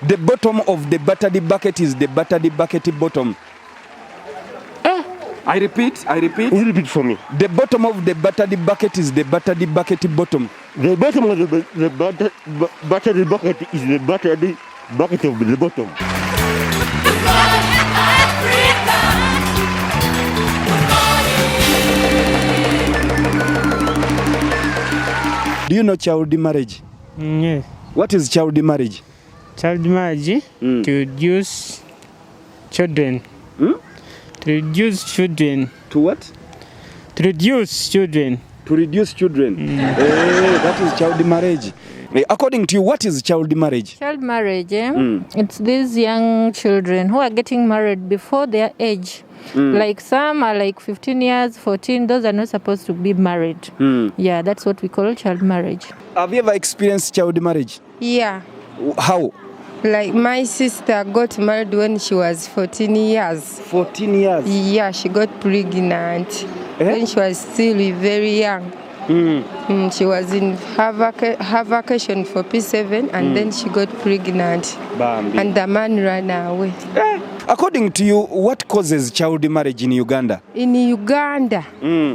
The bottom of the battered bucket is the battered bucket bottom. I repeat. You repeat for me. The bottom of the battered bucket is the battered bucket bottom. The bottom of the battered bucket is the battered bucket of the bottom. Do you know child marriage? Yes. What is child marriage? Child marriage to reduce children. To reduce children. To what? To reduce children. To reduce children. That is child marriage. According to you, what is child marriage? Child marriage, it's these young children who are getting married before their age. Like some are like 15 years, 14, those are not supposed to be married. Yeah, that's what we call child marriage. Have you ever experienced child marriage? Yeah. How? Like my sister got married when she was 14 years. 14 years? Yeah, she got pregnant when she was still very young. She was in her vacation for P7 and then she got pregnant. Bambi. And the man ran away. According to you, what causes child marriage in Uganda? In Uganda,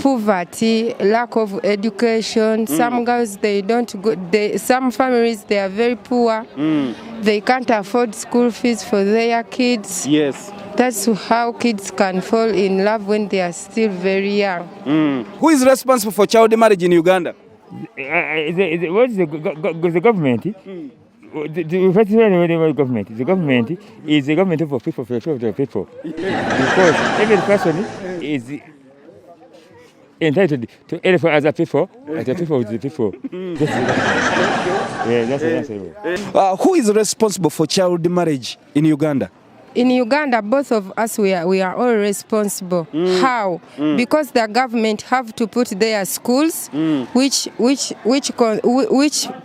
poverty, lack of education. Some girls, they don't go. Some families, they are very poor. They can't afford school fees for their kids. Yes. That's how kids can fall in love when they are still very young. Who is responsible for child marriage in Uganda? What is the government? The government. The government is the government of people, for the people. Because every person is entitled to help for other people, as the people with the people. That's the answer. Who is responsible for child marriage in Uganda? In Uganda, both of us, we are all responsible. How? Because the government have to put their schools, which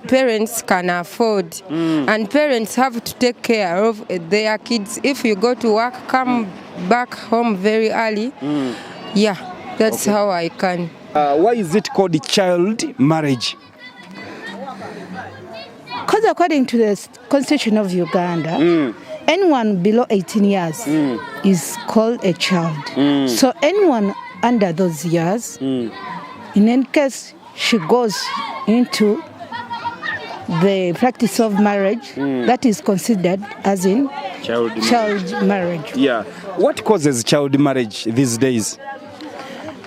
parents can afford, and parents have to take care of their kids. If you go to work, come back home very early. Yeah, that's how I can. Why is it called child marriage? Because according to the Constitution of Uganda, anyone below 18 years is called a child. So anyone under those years, in any case she goes into the practice of marriage, that is considered as in child marriage. Yeah. What causes child marriage these days?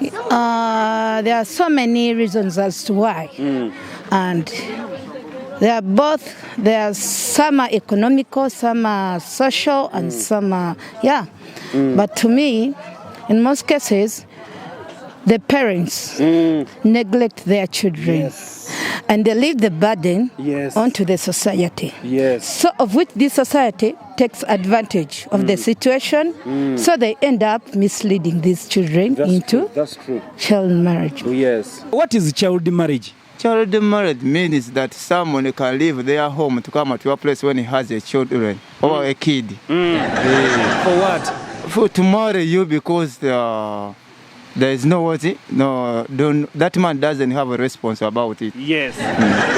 There are so many reasons as to why. And there are some are economical, some are social, and some are, But to me, in most cases, the parents neglect their children. And they leave the burden onto the society. So of which this society takes advantage of the situation, so they end up misleading these children into child marriage. Yes. What is child marriage? Child marriage means that someone can leave their home to come to your place when he has a children or a kid. For what? For to marry you because there is that man doesn't have a response about it. Yes.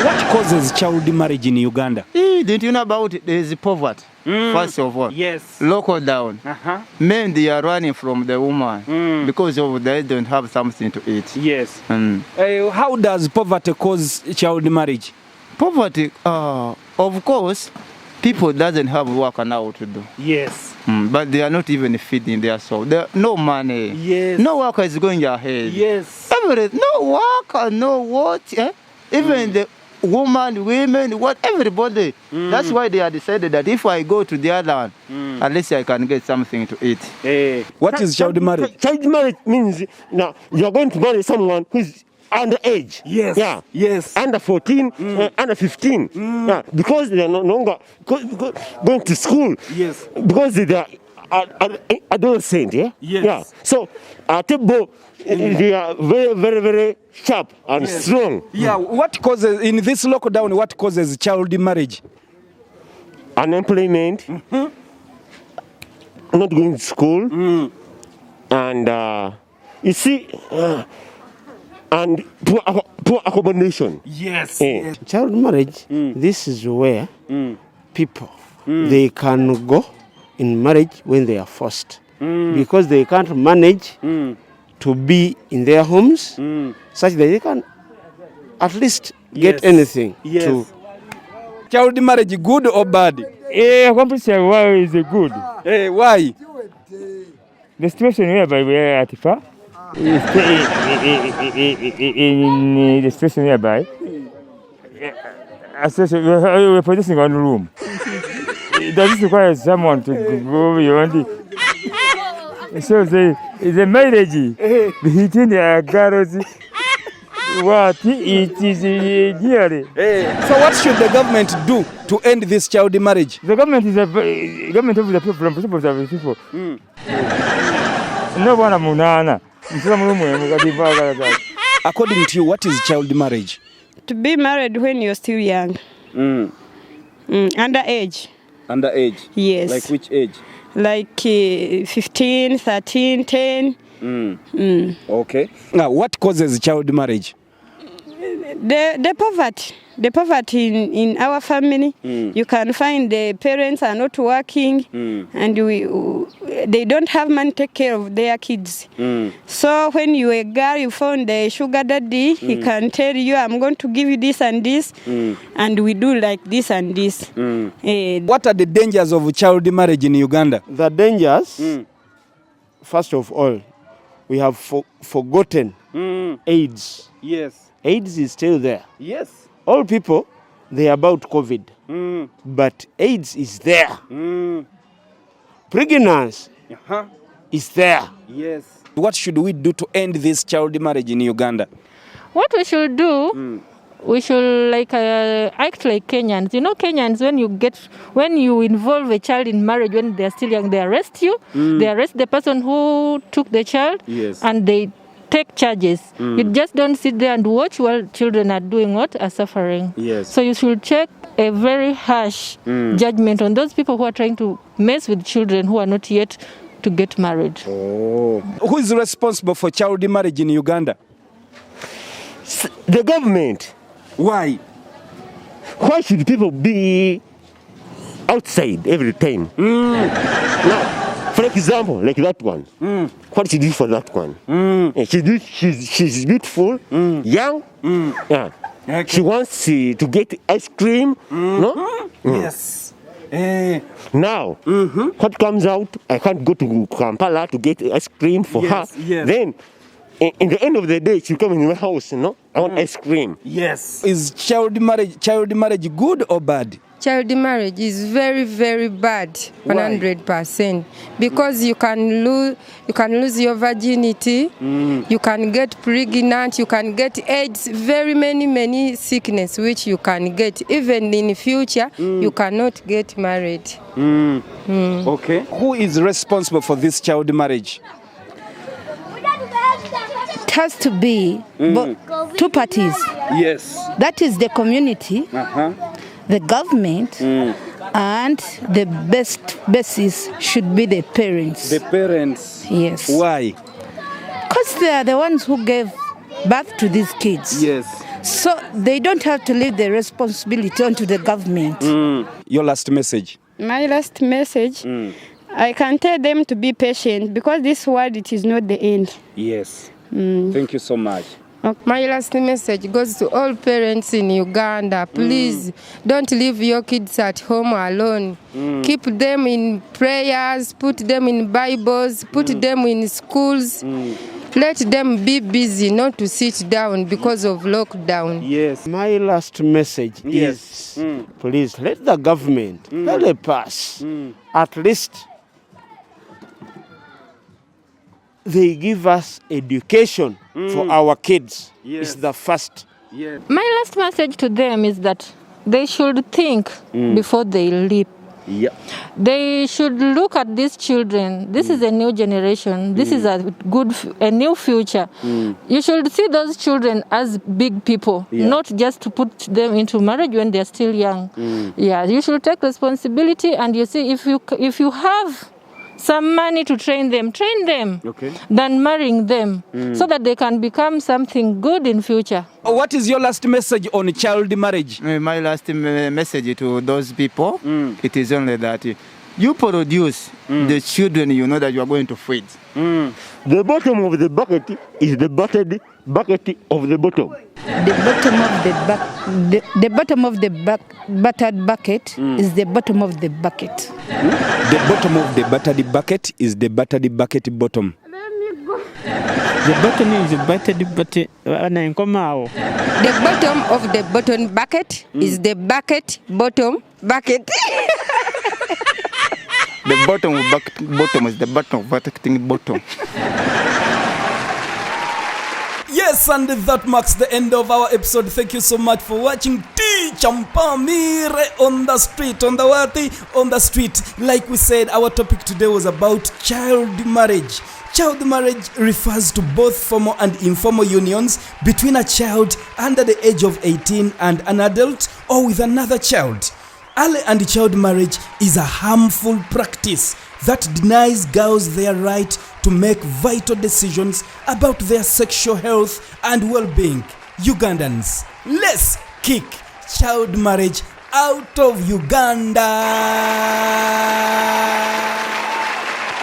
What causes child marriage in Uganda? Didn't you know about it? There is poverty, first of all. Yes. Local down. Men, they are running from the woman because they don't have something to eat. Yes. How does poverty cause child marriage? Poverty, of course, people doesn't have work now to do. Yes. But they are not even feeding their soul. No money. Yes. No work is going ahead. Yes. No work, no what. Even the women, what, everybody. That's why they have decided that if I go to the other one, at least I can get something to eat. What is child marriage? Child marriage means now you're going to marry someone who's underage. Yes. Yeah. Yes. Under 14, under 15. Yeah. Because they are no longer going to school. Yes. Because they are adolescent. Yeah. Yes. Yeah. So they are very, very, very sharp and strong. Yeah. What causes in this lockdown? What causes child marriage? Unemployment. Not going to school. And you see. And poor accommodation. Yes. Child marriage, this is where people they can go in marriage when they are forced. Because they can't manage to be in their homes such that they can at least get anything. To Child marriage, good or bad? Compulsory why is it good? Why? The situation whereby we are at far is in the situation whereby we're producing one room. Does this require someone to go beyond it? So the marriage between the girls, what it is nearly. So what should the government do to end this child marriage? The government is a government of the people, from the people. No one munana. According to you, what is child marriage? To be married when you're still young. Underage. Underage? Yes. Like which age? Like 15, 13, 10. Okay. Now, what causes child marriage? The poverty in our family. You can find the parents are not working and they don't have money to take care of their kids. So when you're a girl, you found the sugar daddy, he can tell you, I'm going to give you this and this, and we do like this and this. What are the dangers of child marriage in Uganda? the dangers, first of all, we have forgotten AIDS. Yes. AIDS is still there. Yes. All people, they are about COVID. But AIDS is there. Pregnancy is there. Yes. What should we do to end this child marriage in Uganda? What we should do, we should act like Kenyans. You know, Kenyans, when you involve a child in marriage when they're still young, they arrest you. They arrest the person who took the child, and they take charges. You just don't sit there and watch while children are doing what? Are suffering. Yes. So you should check a very harsh judgment on those people who are trying to mess with children who are not yet to get married. Who is responsible for child marriage in Uganda? The government. Why? Why should people be outside every time? Now, for example, like that one. What she do for that one? She's beautiful, young. Yeah. Okay. She wants to get ice cream. No? Yes. Now, what comes out, I can't go to Kampala to get ice cream for her. Yes. Then, in the end of the day, she'll come in my house, I want ice cream. Yes. Is child marriage good or bad? Child marriage is very, very bad, 100%, because you can lose your virginity, you can get pregnant, you can get AIDS, very many sickness which you can get. Even in future, you cannot get married. Okay. Who is responsible for this child marriage? It has to be two parties. Yes. That is the community, the government, and the best basis should be the parents. The parents. Yes. Why? Because they are the ones who gave birth to these kids. Yes. So they don't have to leave the responsibility onto the government. Your last message. My last message, I can tell them to be patient because this world, it is not the end. Yes. Thank you so much. My last message goes to all parents in Uganda. Please don't leave your kids at home alone. Keep them in prayers, put them in Bibles, put them in schools. Let them be busy, not to sit down because of lockdown. Yes. My last message is, please let the government help us. At least they give us education for our kids. Yes. It's the first. Yes. My last message to them is that they should think before they leap. Yeah. They should look at these children. This is a new generation. This is a new future. You should see those children as big people, not just to put them into marriage when they're still young. Yeah, you should take responsibility, and you see if you have some money to train them, Okay. than marrying them, so that they can become something good in future. What is your last message on child marriage? My last message to those people, it is only that you produce the children you know that you are going to feed. The bottom of the bucket is the bucket of the bottom. The bottom of the buttered bucket is the bottom of the bucket. The bottom of the buttered bucket is the buttered bucket bottom. The bottom is the buttered bucket. The bottom of the bottom bucket is the bucket bottom bucket. The bottom of bottom is the bottom of bucketing bottom. Yes, and that marks the end of our episode. Thank you so much for watching Teach Mpamire on the street, on the street. Like we said, our topic today was about child marriage. Child marriage refers to both formal and informal unions between a child under the age of 18 and an adult or with another child. Early and child marriage is a harmful practice that denies girls their right to make vital decisions about their sexual health and well-being. Ugandans, let's kick child marriage out of Uganda.